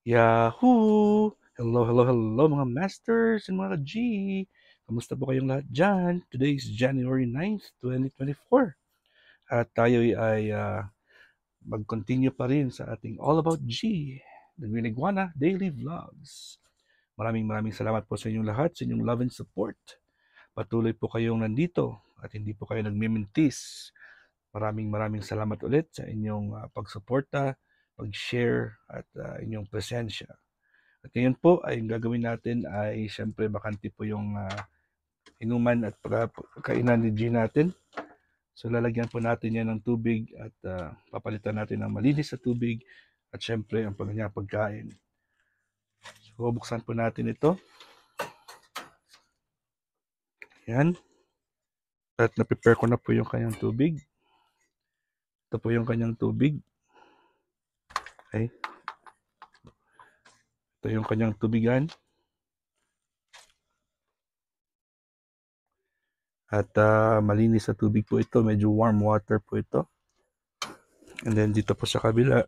Yahoo! Hello, hello, hello mga masters and mga G! Kamusta po kayong lahat dyan? Today is January 9th, 2024. At tayo ay mag-continue pa rin sa ating All About G, the Green Iguana Daily Vlogs. Maraming salamat po sa inyong lahat, sa inyong love and support. Patuloy po kayong nandito at hindi po kayo nagmimintis. Maraming salamat ulit sa inyong pagsuporta, pag-share at inyong presensya. At ngayon po ay ang gagawin natin ay siyempre bakante po yung inuman at pagkainan ni G natin. So lalagyan po natin yan ng tubig at papalitan natin ng malinis na tubig at siyempre ang kanyang pagkain. So buksan po natin ito. Yan. At na-prepare ko na po yung kanyang tubig. Ito po yung kanyang tubig. Okay. Ito yung kanyang tubigan. At malinis na tubig po ito. Medyo warm water po ito. And then dito po sa kabila,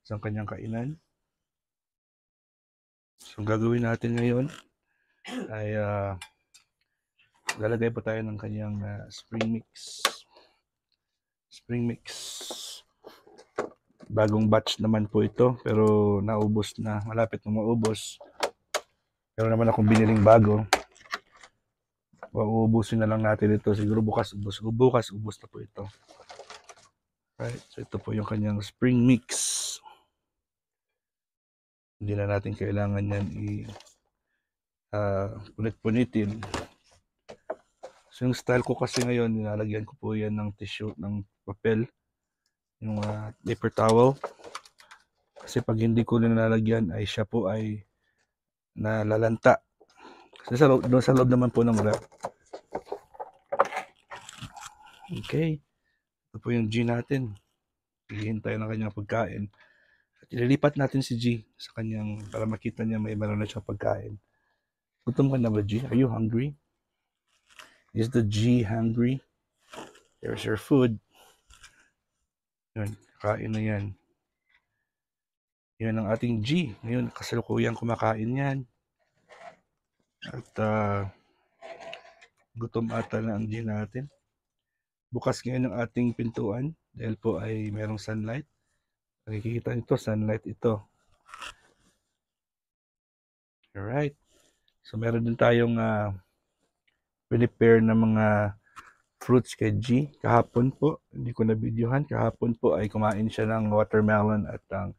sa kanyang kainan. So gagawin natin ngayon ay lalagay po tayo ng kanyang spring mix. Spring mix. Bagong batch naman po ito pero naubos na. Malapit na maubos. Pero naman akong biniling bago. Uubusin na lang natin ito. Siguro bukas ubos na po ito. Right. So ito po yung kanyang spring mix. Hindi na natin kailangan yan punit-punitin. So yung style ko kasi ngayon, nilalagyan ko po yan ng tissue, ng papel, yung paper towel. Kasi pag hindi ko nilalagyan ay siya po ay nalalanta. Kasi doon sa loob naman po ng rep. Okay. Ito po yung G natin. Hihintay ng kanyang pagkain. At ililipat natin si G sa kanyang, para makita niya may meron na siyang pagkain. Gutom ka na ba, G? Are you hungry? Is the G hungry? There's your food. Yun, kain na yan. Yan ang ating G. Ngayon, kasalukuyang kumakain yan. At gutom ata na ang G natin. Bukas ngayon ang ating pintuan dahil po ay merong sunlight. Nakikita nito, sunlight ito. Alright. So meron din tayong prepare na mga fruits kay G. Kahapon po, hindi ko na videohan. Kahapon po ay kumain siya ng watermelon at ang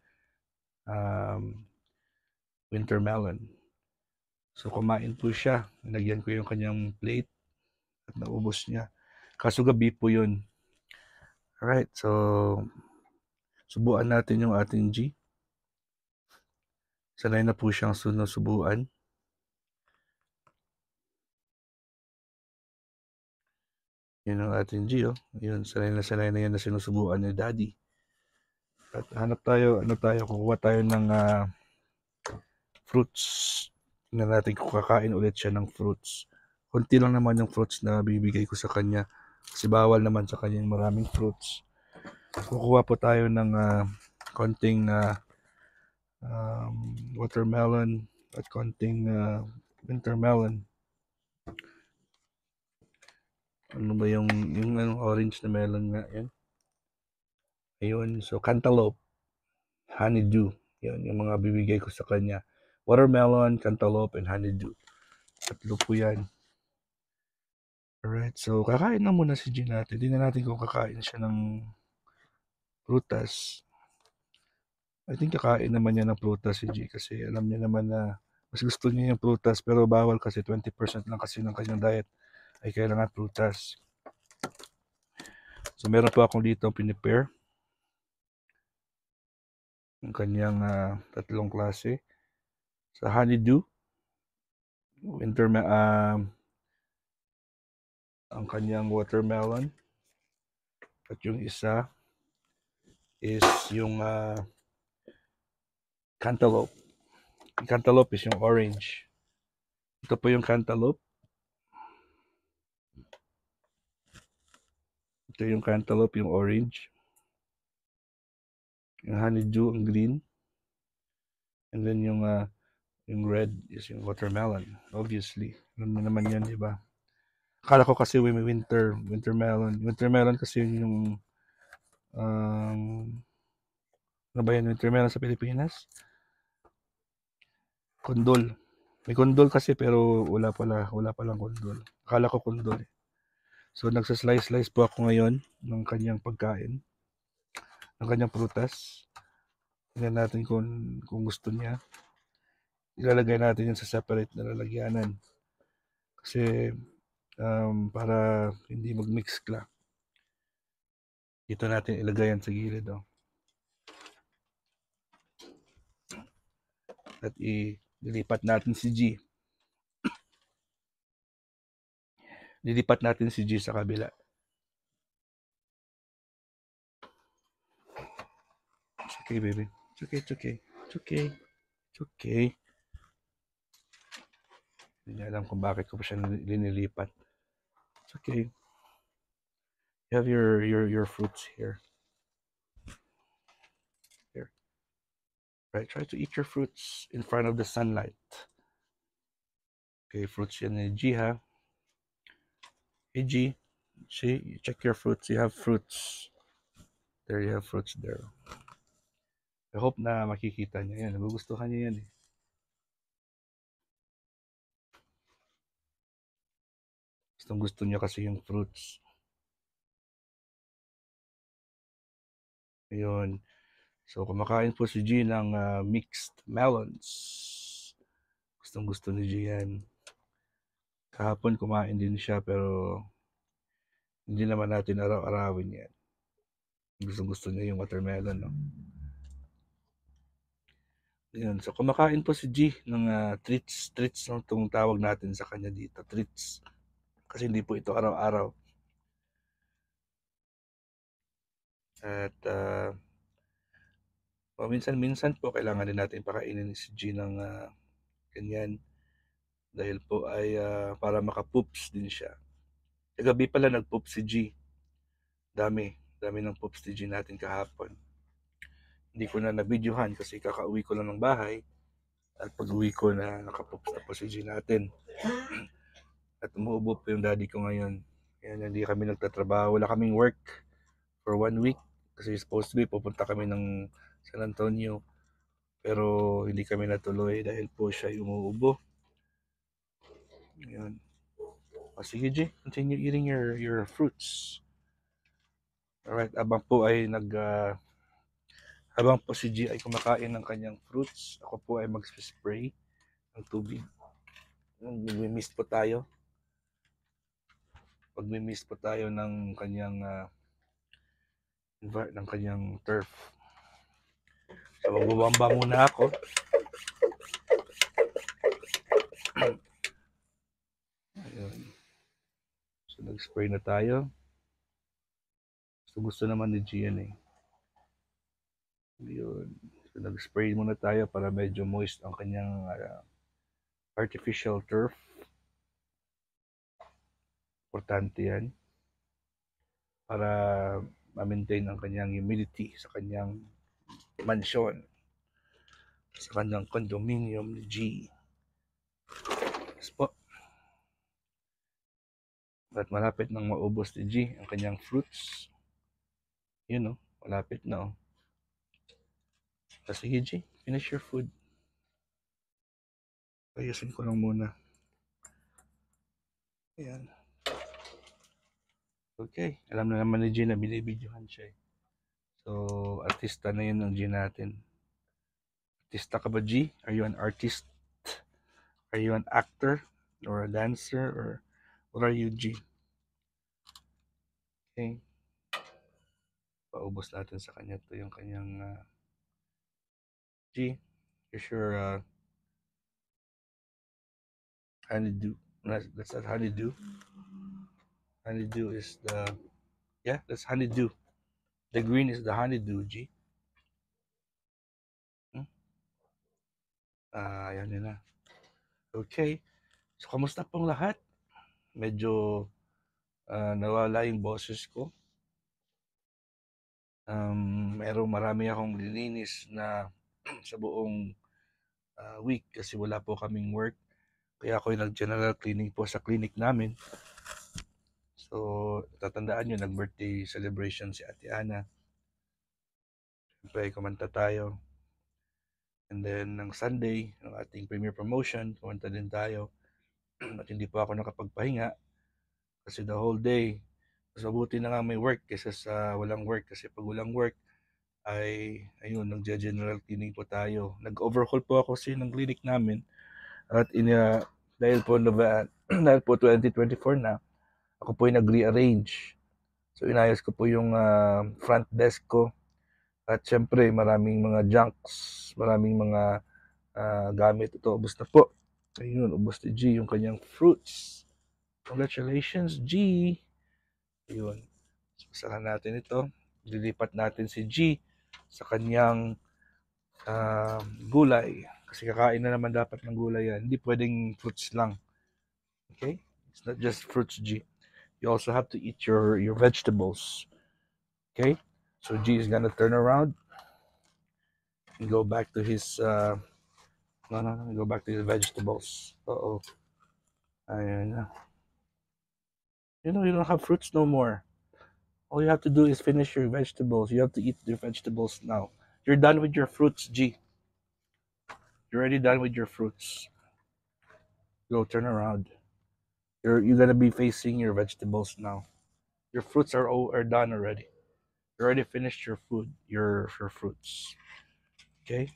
winter melon. So kumain po siya. Nilagyan ko yung kanyang plate at naubos niya. Kaso gabi po yun. Alright, so subuan natin yung ating G. Sanay na po siyang sinusubuan. Yun ang ating G, oh. Yun, sanay na yan na sinusubuan ni Daddy. At hanap tayo, kukuha tayo ng fruits. Tingnan natin kung kakain ulit siya ng fruits. Kunti lang naman yung fruits na bibigay ko sa kanya. Kasi bawal naman sa kanya yung maraming fruits. Kukuha po tayo ng konting watermelon at konting winter melon. Ano ba yung orange na melon nga yan? Ayun, so cantaloupe, honeydew. Yan, yung mga bibigay ko sa kanya. Watermelon, cantaloupe, and honeydew. Tatlo po yan. Alright, so kakain na muna si G natin. Tingnan natin kung kakain siya ng prutas. I think kakain naman niya ng prutas si G kasi alam niya naman na mas gusto niya yung prutas pero bawal kasi 20% lang kasi ng kanyang diet ay kailangan prutas. So meron po akong dito pinipare. Yung kanyang tatlong klase. Sa honeydew, winter ang kanyang watermelon. At yung isa is yung cantaloupe. Yung cantaloupe is yung orange. Ito po yung cantaloupe. Ito yung cantaloupe, yung orange. Yung honeydew, ang green. And then yung red is yung watermelon. Obviously. Alam mo naman yan, di ba? Akala ko kasi may winter melon. Winter melon kasi yun yung, ano ba yan, winter melon sa Pilipinas? Kondol. May kondol kasi pero wala palang kondol. Akala ko kondol eh. So nagsa-slice po ako ngayon ng kanyang pagkain, ng kanyang prutas. Tingnan natin kung gusto niya. Ilalagay natin yan sa separate na lalagyanan. Kasi para hindi mag-mix ka. Dito natin ilagay yan sa gilid. Oh. At ililipat natin si G. Lilipat natin si G sa kabila. It's okay, baby. It's okay, it's okay. It's okay. It's okay. Hindi niya alam kung bakit ko pa siya linilipat. It's okay. You have your fruits here. Here. Right, try to eat your fruits in front of the sunlight. Okay, fruits yan ni G ha. Hey G, see, check your fruits. You have fruits. There you have fruits there. I hope na makikita niya yan. Nagugustuhan niya yan eh. Gusto niya kasi yung fruits. Ayun. So, kumakain po si G ng mixed melons. Gusto ni G yan. Kahapon kumain din siya pero hindi naman natin araw-arawin yan. Gusto niya yung watermelon. No? Ayun. So, kumakain po si G ng treats. Treats ang itong tawag natin sa kanya dito. Treats. Kasi hindi po ito araw-araw. At minsan po kailangan din natin pakainin si G ng ganyan dahil po ay para makapoops din siya. Kagabi pala nagpoops si G. Dami ng poops ni G natin kahapon. Hindi ko na nabidyohan kasi kakauwi ko lang ng bahay at pag-uwi ko na nakapoops na po si G natin. At umuubo po yung daddy ko ngayon. Kaya hindi kami nagtatrabaho. Wala kaming work for 1 week kasi supposed to be pupunta kami ng San Antonio pero hindi kami natuloy dahil po siya umuubo. Ayun. Sige G, continue eating your fruits. Alright, habang po si G ay kumakain ng kanyang fruits, ako po ay mag-spray ng tubig. Mag-mist po tayo. Pag-mist po tayo ng kanyang turf. So, magbabamba muna ako. Ayun. So, nag-spray na tayo. Gusto naman ni G yan eh. Ayun. So, nag-spray muna tayo para medyo moist ang kanyang artificial turf. Importante yan. Para ma-maintain ang kanyang humidity sa kanyang mansyon. Sa kanyang condominium ni G. Yes po. At malapit nang maubos ni G ang kanyang fruits. Yun, no? Malapit na, oh. Sige, G. Finish your food. Ayusin ko lang muna. Ayan. Okay. Alam na naman ni G na binibidyohan siya. So, artista na yun ang G natin. Artista ka ba, G? Are you an artist? Are you an actor? Or a dancer? Or what are you, G? Okay. Paubos natin sa kanya to yung kanyang G. Here's your honeydew. That's not honeydew. Honeydew is that's honeydew. The green is the honeydew, G. Ayan yun na. Okay. So, kamusta pong lahat? Medyo nawala yung boses ko. Marami akong lininis na sa buong week kasi wala po kaming work. Kaya ako yung nag-general cleaning po sa clinic namin. So, tatandaan nyo, nag-birthday celebration si Ate Ana. Siyempre, kumanta tayo. And then, ng Sunday, ng ating premiere promotion, kumanta din tayo. At hindi po ako nakapagpahinga kasi the whole day, mas mabuti na nga may work kaysa sa walang work. Kasi pag walang work, ay, ayun, nag-general cleaning po tayo. Nag-overhaul po ako ng clinic namin. At dahil po, dahil po 2024 na, ako po yung nag-rearrange. So, inayos ko po yung front desk ko. At syempre, maraming mga junks, maraming mga gamit. Ito, ubos na po. Ayun, ubos ni G yung kanyang fruits. Congratulations, G! Ayun. So, natin ito. Lilipat natin si G sa kanyang gulay. Kasi kakain na naman dapat ng gulay yan. Hindi pwedeng fruits lang. Okay? It's not just fruits, G. You also have to eat your vegetables. Okay? So G is gonna turn around and go back to his go back to his vegetables. Ayan na. You don't have fruits no more. All you have to do is finish your vegetables. You have to eat your vegetables now. You're done with your fruits, G. You're already done with your fruits. Go turn around. You're gonna be facing your vegetables now. Your fruits are done already. You already finished your food, your fruits. Okay?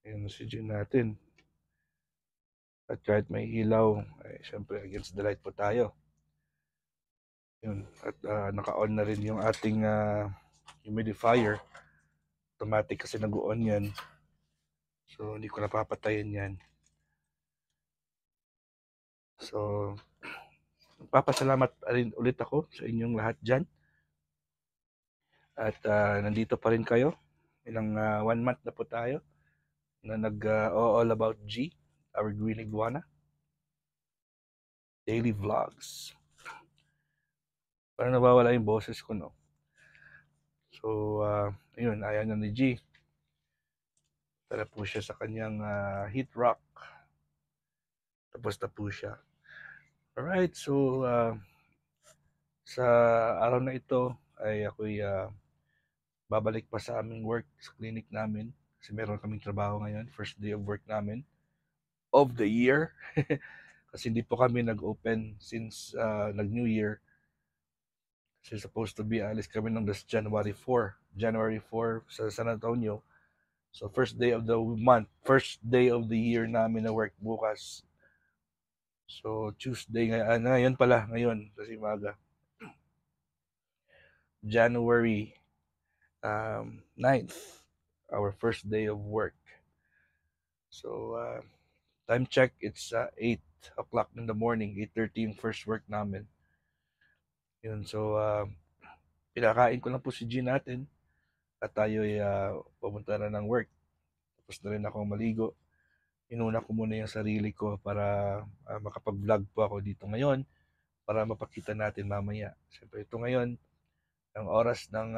Ayan si G natin. At kahit may ilaw, ay syempre against the light po tayo. Yun. At naka-on na rin yung ating humidifier. Automatic kasi nag-on yan. So, hindi ko napapatayin yan. So, magpapasalamat rin ulit ako sa inyong lahat dyan. At nandito pa rin kayo. Ilang 1 month na po tayo na all about G, our green iguana. Daily vlogs. Parang nawawala yung boses ko, no? So, ayun, ayaw na ni G. Tara po siya sa kanyang heat rock. Tapos na po siya. Alright, so sa araw na ito ay ako'y babalik pa sa aming work sa clinic namin kasi meron kaming trabaho ngayon, first day of work namin of the year. Kasi hindi po kami nag-open since nag-New Year. Kasi supposed to be alis kami ng January 4 sa San Antonio. So first day of the month, first day of the year namin na work bukas. So Tuesday ngayon pala, ngayon kasi maga. January 9th, our first day of work. So time check, it's 8 o'clock in the morning, 8:30 yung first work namin. Yun, so pinakain ko lang po si G natin at tayo ay pumunta na ng work. Tapos na rin ako maligo. Inuna ko muna yung sarili ko para makapag-vlog po ako dito ngayon para mapakita natin mamaya. Siyempre ito ngayon, ang oras ng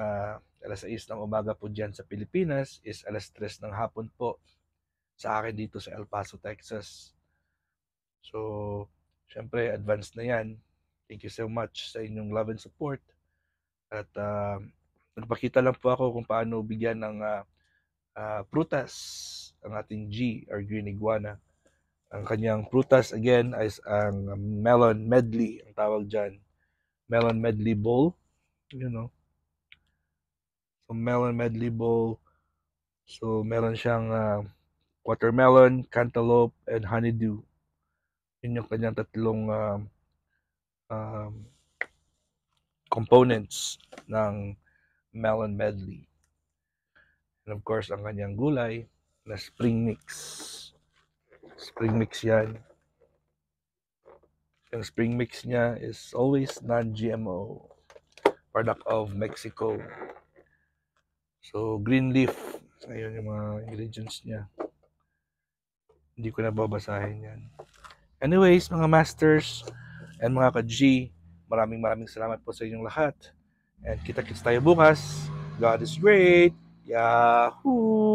alas 6 ng umaga po dyan sa Pilipinas is alas 3 ng hapon po sa akin dito sa El Paso, Texas. So, siyempre advance na yan. Thank you so much sa inyong love and support. At nagpakita lang po ako kung paano bigyan ng prutas ang ating G, our green iguana. Ang kanyang prutas again is ang melon medley, ang tawag dyan. Melon medley bowl. So melon medley bowl. So meron siyang watermelon, cantaloupe, and honeydew. Yun yung kanyang tatlong components ng melon medley. And of course, ang kanyang gulay na spring mix. Spring mix yan. Yung spring mix niya is always non-GMO. Product of Mexico. So, green leaf. Ayun yung mga ingredients niya. Hindi ko na babasahin yan. Anyways, mga masters and mga ka-G, maraming salamat po sa inyong lahat. And kita-kits tayo bukas. God is great. Yahoo!